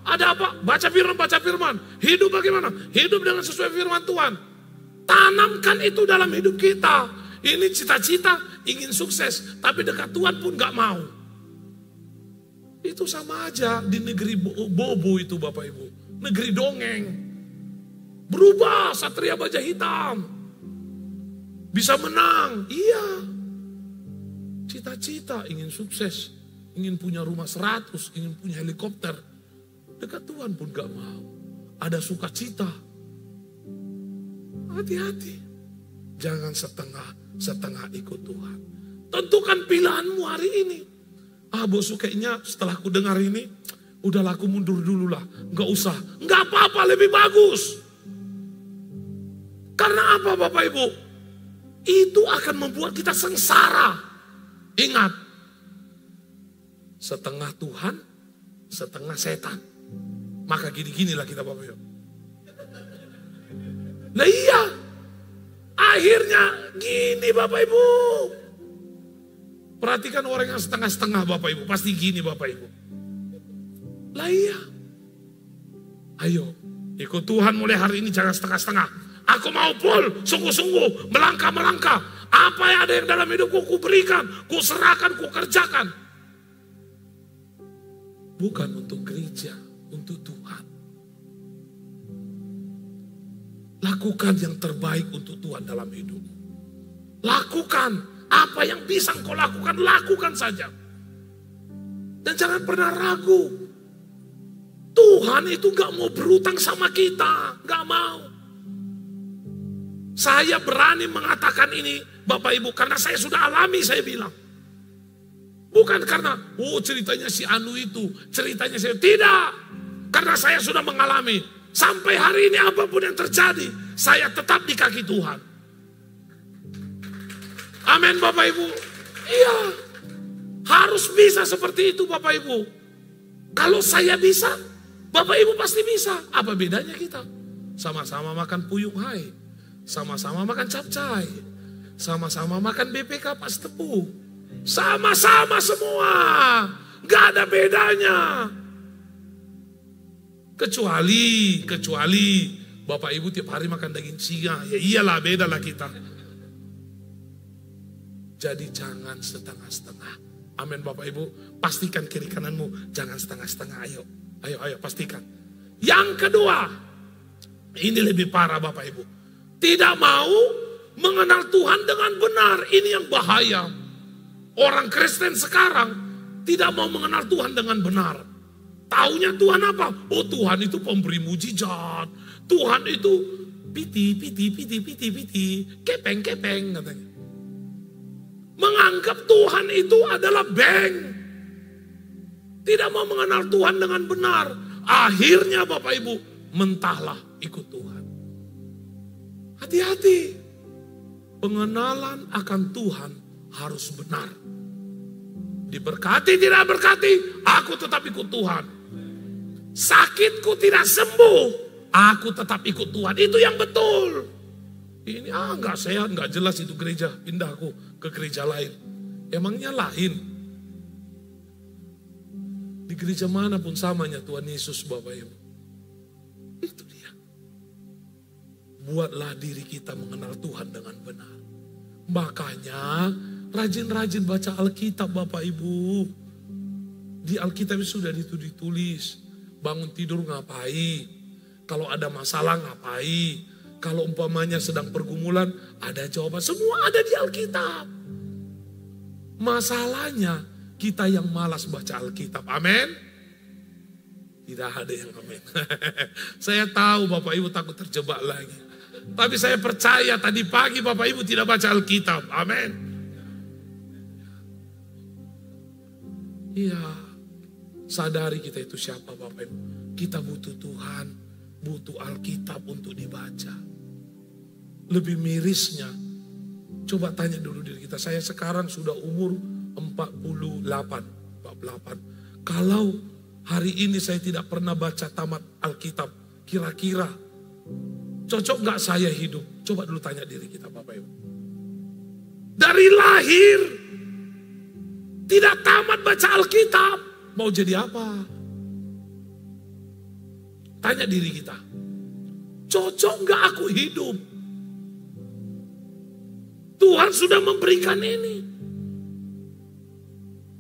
Ada apa? Baca firman. Hidup bagaimana? Hidup dengan sesuai firman Tuhan. Tanamkan itu dalam hidup kita. Ini cita-cita, ingin sukses. Tapi dekat Tuhan pun gak mau. Itu sama aja di negeri bobo itu Bapak Ibu. Negeri dongeng. Berubah Satria Baja Hitam. Bisa menang. Iya. Cita-cita, ingin sukses. Ingin punya rumah 100, ingin punya helikopter. Dekat Tuhan pun gak mau. Ada sukacita. Hati-hati. Jangan setengah ikut Tuhan. Tentukan pilihanmu hari ini. Bos kayaknya setelah aku dengar ini, udahlah aku mundur dulu lah. Gak usah. Gak apa-apa, lebih bagus. Karena apa Bapak Ibu? Itu akan membuat kita sengsara. Ingat. Setengah Tuhan, setengah setan. Maka gini-ginilah kita Bapak Ibu. Nah iya. Akhirnya gini Bapak Ibu. Perhatikan orang yang setengah-setengah Bapak Ibu. Pasti gini Bapak Ibu. Lah iya. Ayo. Ikut Tuhan mulai hari ini, jangan setengah-setengah. Aku mau full, sungguh-sungguh, melangkah-melangkah. Apa yang ada yang dalam hidupku, ku berikan, ku serahkan, ku kerjakan. Bukan untuk gereja, untuk Tuhan. Lakukan yang terbaik untuk Tuhan dalam hidup. Lakukan apa yang bisa engkau lakukan, lakukan saja. Dan jangan pernah ragu. Tuhan itu gak mau berutang sama kita, gak mau. Saya berani mengatakan ini Bapak Ibu karena saya sudah alami, saya bilang. Bukan karena ceritanya si Anu itu, ceritanya saya. Tidak. Karena saya sudah mengalami. Sampai hari ini apapun yang terjadi, saya tetap di kaki Tuhan. Amin Bapak Ibu. Iya. Harus bisa seperti itu Bapak Ibu. Kalau saya bisa, Bapak Ibu pasti bisa. Apa bedanya kita? Sama-sama makan puyung hai. Sama-sama makan capcay. Sama-sama makan BPK pas tepung. Sama-sama semua. Gak ada bedanya. Kecuali Bapak Ibu tiap hari makan daging singa. Ya iyalah, beda lah kita. Jadi jangan setengah-setengah. Amin Bapak Ibu. Pastikan kiri kananmu. Jangan setengah-setengah. Ayo pastikan. Yang kedua. Ini lebih parah Bapak Ibu. Tidak mau mengenal Tuhan dengan benar. Ini yang bahaya. Orang Kristen sekarang tidak mau mengenal Tuhan dengan benar. Taunya Tuhan apa? Oh Tuhan itu pemberi mujizat. Tuhan itu piti. Kepeng katanya. Menganggap Tuhan itu adalah bank. Tidak mau mengenal Tuhan dengan benar. Akhirnya Bapak Ibu mentahlah ikut Tuhan. Hati-hati. Pengenalan akan Tuhan harus benar. Diberkati tidak berkati, aku tetap ikut Tuhan. Sakitku tidak sembuh, aku tetap ikut Tuhan. Itu yang betul. Ini nggak sehat, nggak jelas itu gereja. Pindah aku ke gereja lain. Emangnya lain? Di gereja manapun samanya Tuhan Yesus Bapak Ibu. Itu dia. Buatlah diri kita mengenal Tuhan dengan benar. Makanya rajin-rajin baca Alkitab Bapak Ibu. Di Alkitab sudah ditulis. Bangun tidur ngapain. Kalau ada masalah ngapain. Kalau umpamanya sedang pergumulan ada jawaban. Semua ada di Alkitab. Masalahnya kita yang malas baca Alkitab. Amin. Tidak ada yang amin. Saya tahu Bapak Ibu takut terjebak lagi. Tapi saya percaya tadi pagi Bapak Ibu tidak baca Alkitab. Amin. Iya. Sadari kita itu siapa Bapak Ibu. Kita butuh Tuhan. Butuh Alkitab untuk dibaca. Lebih mirisnya. Coba tanya dulu diri kita, saya sekarang sudah umur 48. Kalau hari ini saya tidak pernah baca tamat Alkitab, kira-kira cocok gak saya hidup? Coba dulu tanya diri kita Bapak Ibu. Dari lahir tidak tamat baca Alkitab, mau jadi apa? Tanya diri kita, cocok gak aku hidup? Tuhan sudah memberikan ini.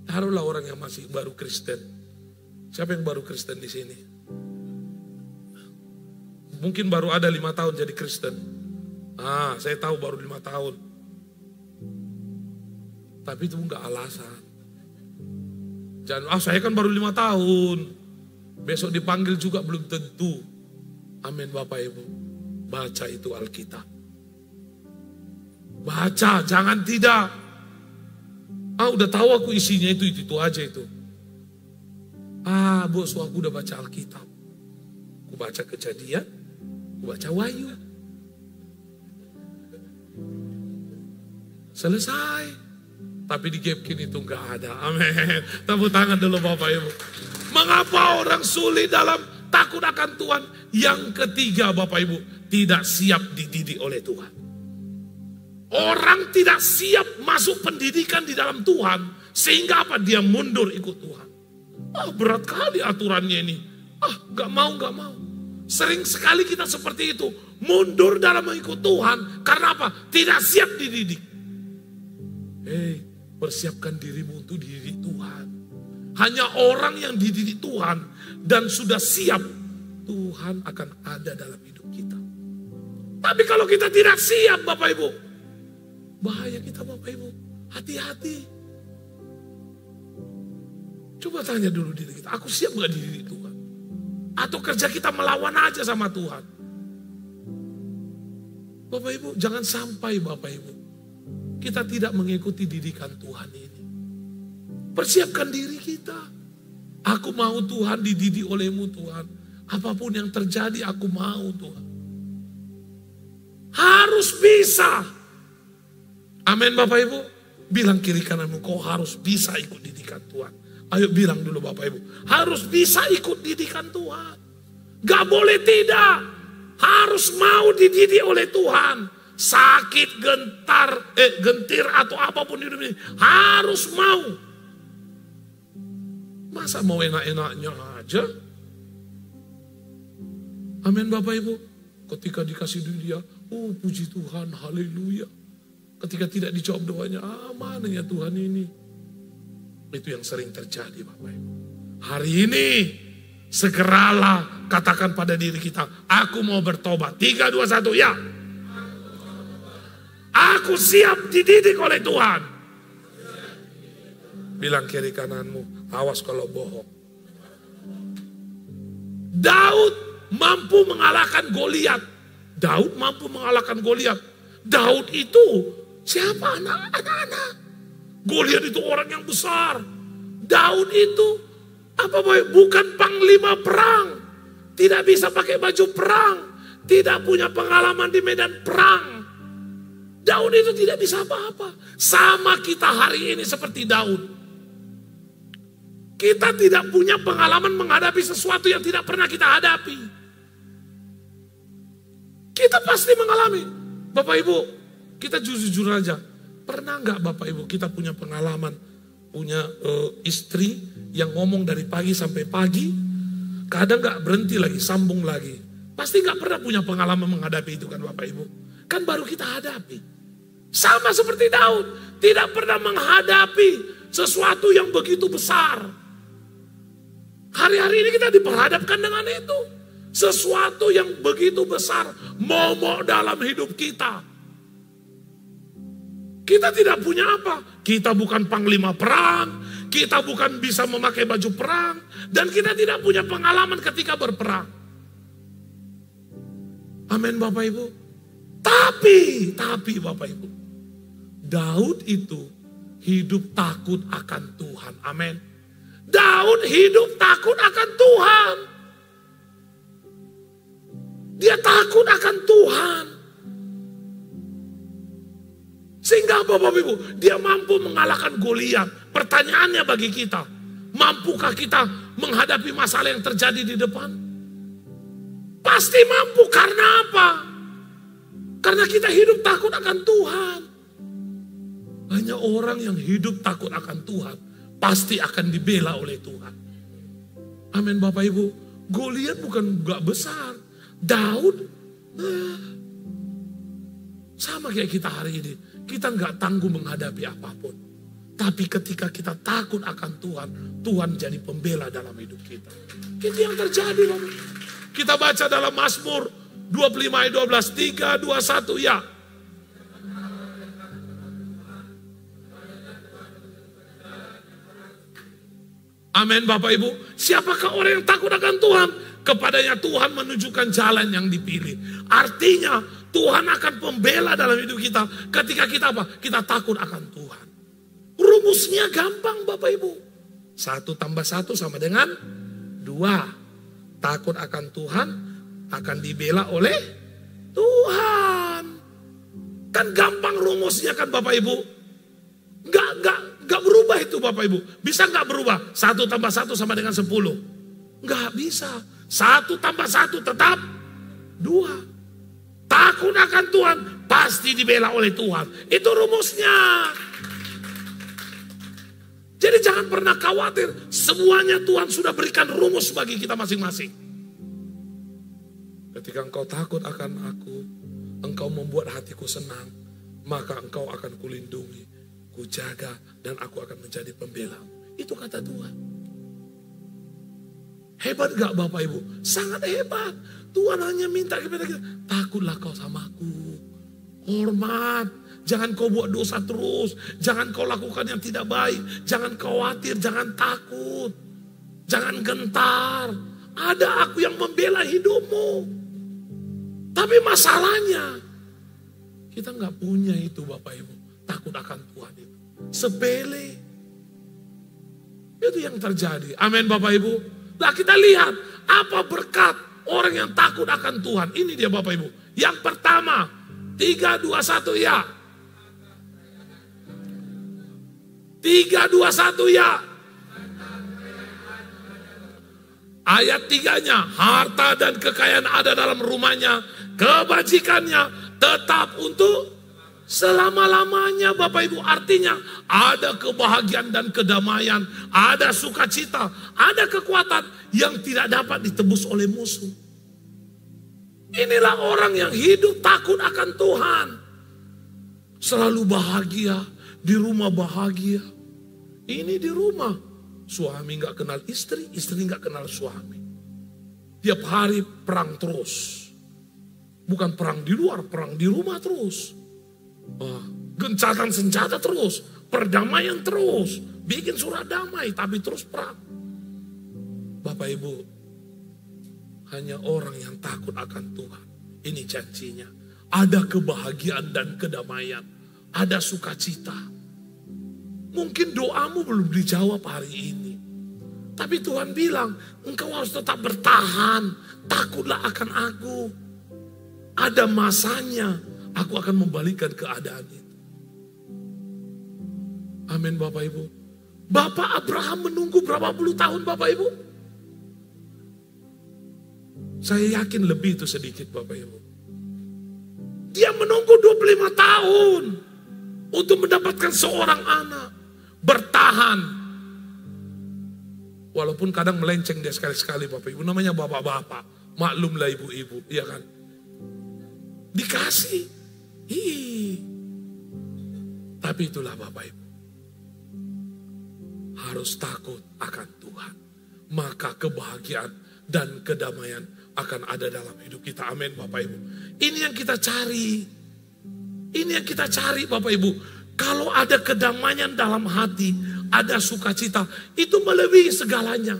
Taruhlah orang yang masih baru Kristen. Siapa yang baru Kristen di sini? Mungkin baru ada 5 tahun jadi Kristen. Saya tahu baru 5 tahun. Tapi itu enggak alasan. Jangan, saya kan baru 5 tahun. Besok dipanggil juga belum tentu. Amin Bapak Ibu. Baca itu Alkitab. Baca, jangan tidak. Udah tahu aku isinya itu aja itu. Bos, aku udah baca Alkitab. Aku baca Kejadian, aku baca Wahyu. Selesai. Tapi di Gapkin itu enggak ada. Amin. Tepuk tangan dulu Bapak Ibu. Mengapa orang sulit dalam takut akan Tuhan? Yang ketiga Bapak Ibu, tidak siap dididik oleh Tuhan. Orang tidak siap masuk pendidikan di dalam Tuhan. Sehingga apa? Dia mundur ikut Tuhan. Berat kali aturannya ini. Gak mau. Sering sekali kita seperti itu. Mundur dalam mengikut Tuhan. Karena apa? Tidak siap dididik. Persiapkan dirimu untuk dididik Tuhan. Hanya orang yang dididik Tuhan dan sudah siap, Tuhan akan ada dalam hidup kita. Tapi kalau kita tidak siap Bapak Ibu, bahaya kita Bapak Ibu. Hati-hati. Coba tanya dulu diri kita, aku siap gak dididik Tuhan? Atau kerja kita melawan aja sama Tuhan? Bapak Ibu, jangan sampai Bapak Ibu kita tidak mengikuti didikan Tuhan ini. Persiapkan diri kita. Aku mau Tuhan dididik olehmu Tuhan. Apapun yang terjadi aku mau Tuhan. Harus bisa. Amin Bapak Ibu. Bilang kiri kananmu, kau harus bisa ikut didikan Tuhan. Ayo bilang dulu Bapak Ibu. Harus bisa ikut didikan Tuhan. Gak boleh tidak. Harus mau dididik oleh Tuhan. Sakit, gentir atau apapun hidup ini. Harus mau. Masa mau enak-enaknya aja? Amin Bapak Ibu. Ketika dikasih dunia, puji Tuhan, haleluya. Ketika tidak dijawab doanya, mana ya Tuhan ini? Itu yang sering terjadi Bapak Ibu. Hari ini, segeralah katakan pada diri kita, aku mau bertobat. 3, 2, 1, ya. Aku siap dididik oleh Tuhan. Bilang kiri kananmu, awas kalau bohong. Daud mampu mengalahkan Goliat. Daud mampu mengalahkan Goliat. Daud itu siapa? Anak-anak. Goliat itu orang yang besar. Daud itu bukan panglima perang. Tidak bisa pakai baju perang. Tidak punya pengalaman di medan perang. Daud itu tidak bisa apa-apa. Sama kita hari ini seperti Daud. Kita tidak punya pengalaman menghadapi sesuatu yang tidak pernah kita hadapi. Kita pasti mengalami. Bapak Ibu, kita jujur aja. Pernah nggak Bapak Ibu kita punya pengalaman, punya istri yang ngomong dari pagi sampai pagi, kadang nggak berhenti lagi, sambung lagi. Pasti nggak pernah punya pengalaman menghadapi itu kan Bapak Ibu. Kan baru kita hadapi. Sama seperti Daud, tidak pernah menghadapi sesuatu yang begitu besar. Hari-hari ini kita diperhadapkan dengan itu. Sesuatu yang begitu besar, momok dalam hidup kita. Kita tidak punya apa? Kita bukan panglima perang, kita bukan bisa memakai baju perang, dan kita tidak punya pengalaman ketika berperang. Amin Bapak Ibu. Tapi Bapak Ibu, Daud itu hidup takut akan Tuhan. Amin. Daud hidup takut akan Tuhan. Dia takut akan Tuhan. Sehingga apa Bapak Ibu? Dia mampu mengalahkan Goliat. Pertanyaannya bagi kita, mampukah kita menghadapi masalah yang terjadi di depan? Pasti mampu. Karena apa? Karena kita hidup takut akan Tuhan. Banyak orang yang hidup takut akan Tuhan pasti akan dibela oleh Tuhan. Amin Bapak Ibu. Goliat bukan gak besar. Daud sama kayak kita hari ini. Kita gak tangguh menghadapi apapun. Tapi ketika kita takut akan Tuhan, Tuhan jadi pembela dalam hidup kita. Itu yang terjadi Bapak. Kita baca dalam Mazmur 25 ayat 12, 3, 2, 1 ya. Amin Bapak Ibu. Siapakah orang yang takut akan Tuhan? Kepadanya Tuhan menunjukkan jalan yang dipilih. Artinya Tuhan akan pembela dalam hidup kita. Ketika kita apa? Kita takut akan Tuhan. Rumusnya gampang Bapak Ibu. 1 tambah 1 sama dengan 2. Takut akan Tuhan akan dibela oleh Tuhan. Kan gampang rumusnya kan Bapak Ibu. Gak berubah itu Bapak Ibu. Bisa gak berubah? 1 tambah 1 sama dengan 10. Gak bisa. 1 tambah 1 tetap 2. Takut akan Tuhan pasti dibela oleh Tuhan. Itu rumusnya. Jadi jangan pernah khawatir. Semuanya Tuhan sudah berikan rumus bagi kita masing-masing. Ketika engkau takut akan aku, engkau membuat hatiku senang, maka engkau akan kulindungi, kujaga, dan aku akan menjadi pembela. Itu kata Tuhan. Hebat gak Bapak Ibu? Sangat hebat. Tuhan hanya minta kepada kita, takutlah kau sama aku. Hormat. Jangan kau buat dosa terus. Jangan kau lakukan yang tidak baik. Jangan khawatir, jangan takut. Jangan gentar. Ada aku yang membela hidupmu. Tapi masalahnya, kita gak punya itu Bapak Ibu. Takut akan Tuhan itu. Sepele. Itu yang terjadi. Amin Bapak Ibu. Nah kita lihat apa berkat orang yang takut akan Tuhan. Ini dia Bapak Ibu. Yang pertama, 3, 2, 1 ya. 3, 2, 1 ya. Ayat 3-nya, harta dan kekayaan ada dalam rumahnya. Kebajikannya tetap untuk selama-lamanya Bapak Ibu. Artinya ada kebahagiaan dan kedamaian, ada sukacita, ada kekuatan yang tidak dapat ditebus oleh musuh. Inilah orang yang hidup takut akan Tuhan. Selalu bahagia, di rumah bahagia. Ini di rumah, suami gak kenal istri, istri gak kenal suami. Tiap hari perang terus. Bukan perang di luar, perang di rumah terus. Gencatan senjata terus, perdamaian terus, bikin surat damai tapi terus perang. Bapak Ibu, hanya orang yang takut akan Tuhan, ini janjinya. Ada kebahagiaan dan kedamaian, ada sukacita. Mungkin doamu belum dijawab hari ini, tapi Tuhan bilang engkau harus tetap bertahan. Takutlah akan aku. Ada masanya aku akan membalikkan keadaan itu. Amin Bapak Ibu. Bapak Abraham menunggu berapa puluh tahun Bapak Ibu? Saya yakin lebih itu sedikit Bapak Ibu. Dia menunggu 25 tahun untuk mendapatkan seorang anak. Bertahan. Walaupun kadang melenceng dia sekali-sekali Bapak Ibu. Namanya bapak-bapak. Maklumlah ibu-ibu. Iya kan? Dikasih. Tapi itulah Bapak Ibu. Harus takut akan Tuhan. Maka kebahagiaan dan kedamaian akan ada dalam hidup kita. Amin Bapak Ibu. Ini yang kita cari. Ini yang kita cari Bapak Ibu. Kalau ada kedamaian dalam hati, ada sukacita, itu melebihi segalanya.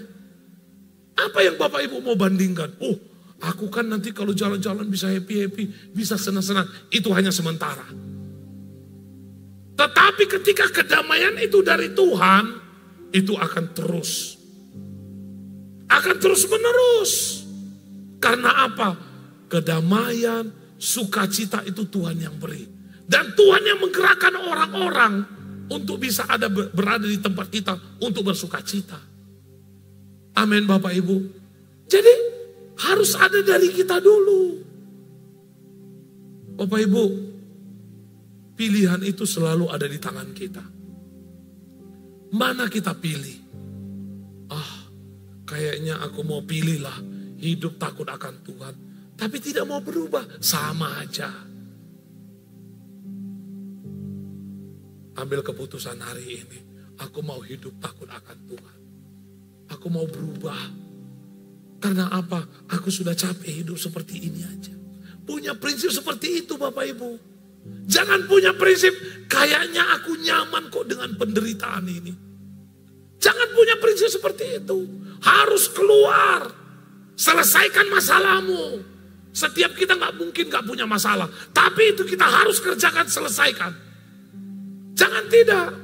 Apa yang Bapak Ibu mau bandingkan? Aku kan nanti kalau jalan-jalan bisa happy-happy, bisa senang-senang. Itu hanya sementara. Tetapi ketika kedamaian itu dari Tuhan, itu akan terus. Akan terus menerus. Karena apa? Kedamaian, sukacita itu Tuhan yang beri. Dan Tuhan yang menggerakkan orang-orang untuk bisa berada di tempat kita untuk bersuka cita. Amin Bapak Ibu. Jadi harus ada dari kita dulu. Bapak Ibu, pilihan itu selalu ada di tangan kita. Mana kita pilih? Kayaknya aku mau pilihlah hidup takut akan Tuhan. Tapi tidak mau berubah, sama aja. Ambil keputusan hari ini. Aku mau hidup takut akan Tuhan. Aku mau berubah. Karena apa? Aku sudah capek hidup seperti ini aja. Punya prinsip seperti itu Bapak Ibu. Jangan punya prinsip, kayaknya aku nyaman kok dengan penderitaan ini. Jangan punya prinsip seperti itu. Harus keluar. Selesaikan masalahmu. Setiap kita mungkin gak punya masalah. Tapi itu kita harus kerjakan, selesaikan. Jangan tidak.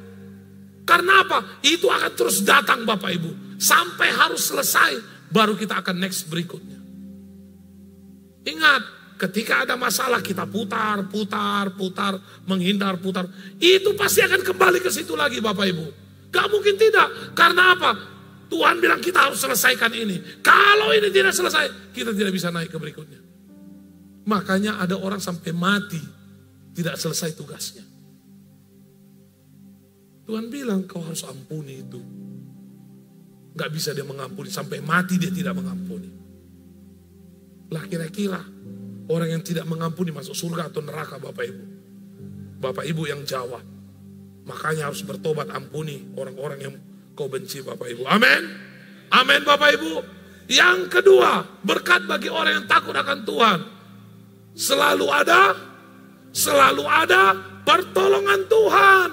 Karena apa? Itu akan terus datang Bapak Ibu. Sampai harus selesai. Baru kita akan next berikutnya. Ingat. Ketika ada masalah kita putar, menghindar, putar. Itu pasti akan kembali ke situ lagi Bapak Ibu. Gak mungkin tidak. Karena apa? Tuhan bilang kita harus selesaikan ini. Kalau ini tidak selesai, kita tidak bisa naik ke berikutnya. Makanya ada orang sampai mati, tidak selesai tugasnya. Tuhan bilang kau harus ampuni itu. Gak bisa dia mengampuni, sampai mati dia tidak mengampuni. Lah kira-kira orang yang tidak mengampuni masuk surga atau neraka Bapak Ibu? Bapak Ibu yang jawab. Makanya harus bertobat, ampuni orang-orang yang kau benci Bapak Ibu. Amin. Amin Bapak Ibu. Yang kedua, berkat bagi orang yang takut akan Tuhan. Selalu ada pertolongan Tuhan.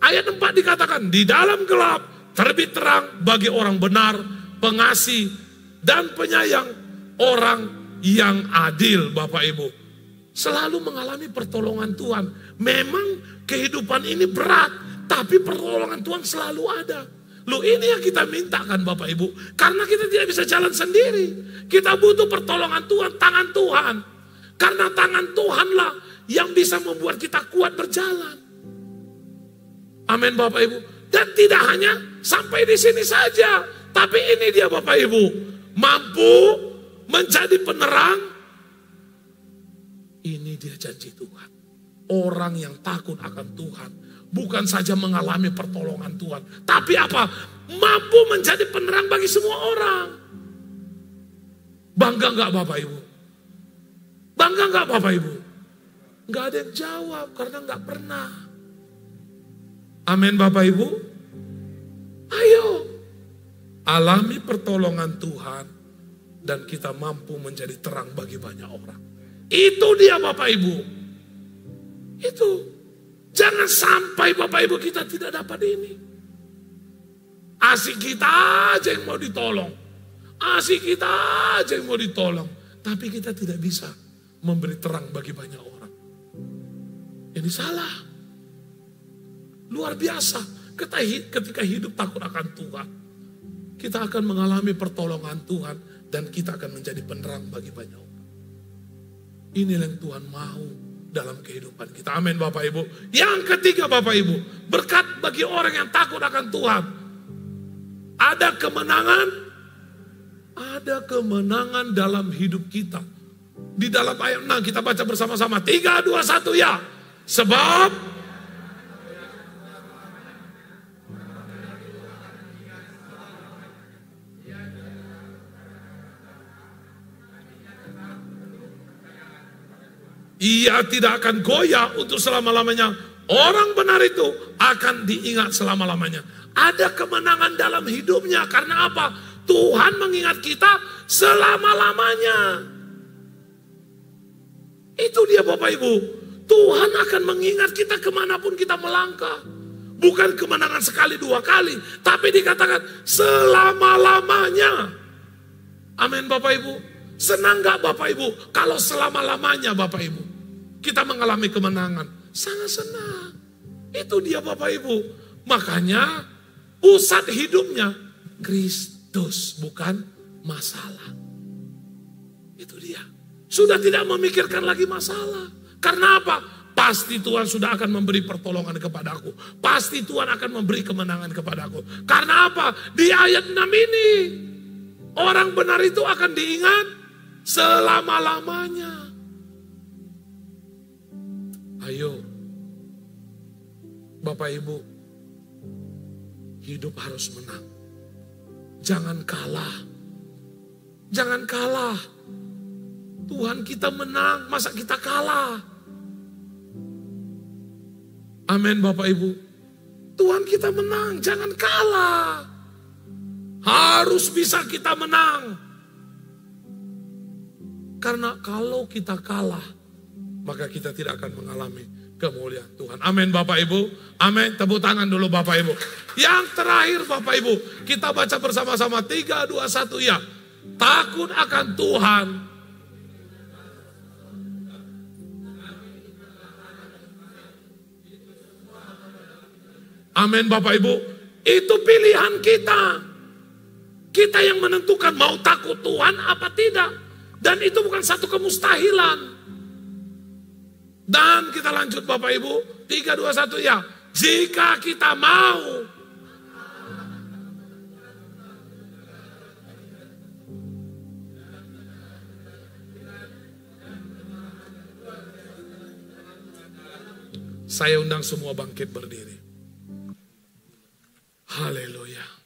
Ayat 4 dikatakan, di dalam gelap terbit terang bagi orang benar, pengasih dan penyayang, orang yang adil Bapak Ibu. Selalu mengalami pertolongan Tuhan. Memang kehidupan ini berat, tapi pertolongan Tuhan selalu ada. Loh ini yang kita mintakan Bapak Ibu. Karena kita tidak bisa jalan sendiri. Kita butuh pertolongan Tuhan, tangan Tuhan. Karena tangan Tuhanlah yang bisa membuat kita kuat berjalan. Amin Bapak Ibu. Dan tidak hanya sampai di sini saja. Tapi ini dia Bapak Ibu. Mampu menjadi penerang. Ini dia janji Tuhan. Orang yang takut akan Tuhan bukan saja mengalami pertolongan Tuhan, tapi apa? Mampu menjadi penerang bagi semua orang. Bangga nggak Bapak Ibu? Bangga nggak Bapak Ibu? Nggak ada yang jawab karena nggak pernah. Amin Bapak Ibu. Ayo alami pertolongan Tuhan. Dan kita mampu menjadi terang bagi banyak orang. Itu dia Bapak Ibu. Itu. Jangan sampai Bapak Ibu kita tidak dapat ini. Asik kita aja yang mau ditolong. Asik kita aja yang mau ditolong. Tapi kita tidak bisa memberi terang bagi banyak orang. Ini salah. Luar biasa. Ketika hidup takut akan Tuhan. Kita akan mengalami pertolongan Tuhan. Dan kita akan menjadi penerang bagi banyak orang. Ini yang Tuhan mau dalam kehidupan kita. Amin Bapak Ibu. Yang ketiga Bapak Ibu. Berkat bagi orang yang takut akan Tuhan. Ada kemenangan. Ada kemenangan dalam hidup kita. Di dalam ayat 6 kita baca bersama-sama. 3, 2, 1 ya. Sebab ia tidak akan goyah untuk selama-lamanya. Orang benar itu akan diingat selama-lamanya. Ada kemenangan dalam hidupnya. Karena apa? Tuhan mengingat kita selama-lamanya. Itu dia Bapak Ibu. Tuhan akan mengingat kita kemanapun kita melangkah. Bukan kemenangan sekali 2 kali. Tapi dikatakan selama-lamanya. Amin Bapak Ibu. Senang gak Bapak Ibu? Kalau selama-lamanya Bapak Ibu kita mengalami kemenangan. Sangat senang. Itu dia Bapak Ibu. Makanya pusat hidupnya Kristus, bukan masalah. Itu dia. Sudah tidak memikirkan lagi masalah. Karena apa? pasti Tuhan sudah akan memberi pertolongan kepadaku. Pasti Tuhan akan memberi kemenangan kepadaku. Karena apa? Di ayat 6 ini, orang benar itu akan diingat selama-lamanya. Ayo, Bapak Ibu, hidup harus menang. Jangan kalah. Jangan kalah. Tuhan kita menang, masa kita kalah? Amin Bapak Ibu. Tuhan kita menang, jangan kalah. Harus bisa kita menang. Karena kalau kita kalah, maka kita tidak akan mengalami kemuliaan Tuhan. Amin Bapak Ibu. Amin. Tepuk tangan dulu Bapak Ibu. Yang terakhir Bapak Ibu, kita baca bersama-sama 3, 2, 1 ya. Takut akan Tuhan. Amin Bapak Ibu. Itu pilihan kita. Kita yang menentukan mau takut Tuhan apa tidak. Dan itu bukan satu kemustahilan. Dan kita lanjut Bapak Ibu. 3, 2, 1 ya. Jika kita mau. Saya undang semua bangkit berdiri. Haleluya.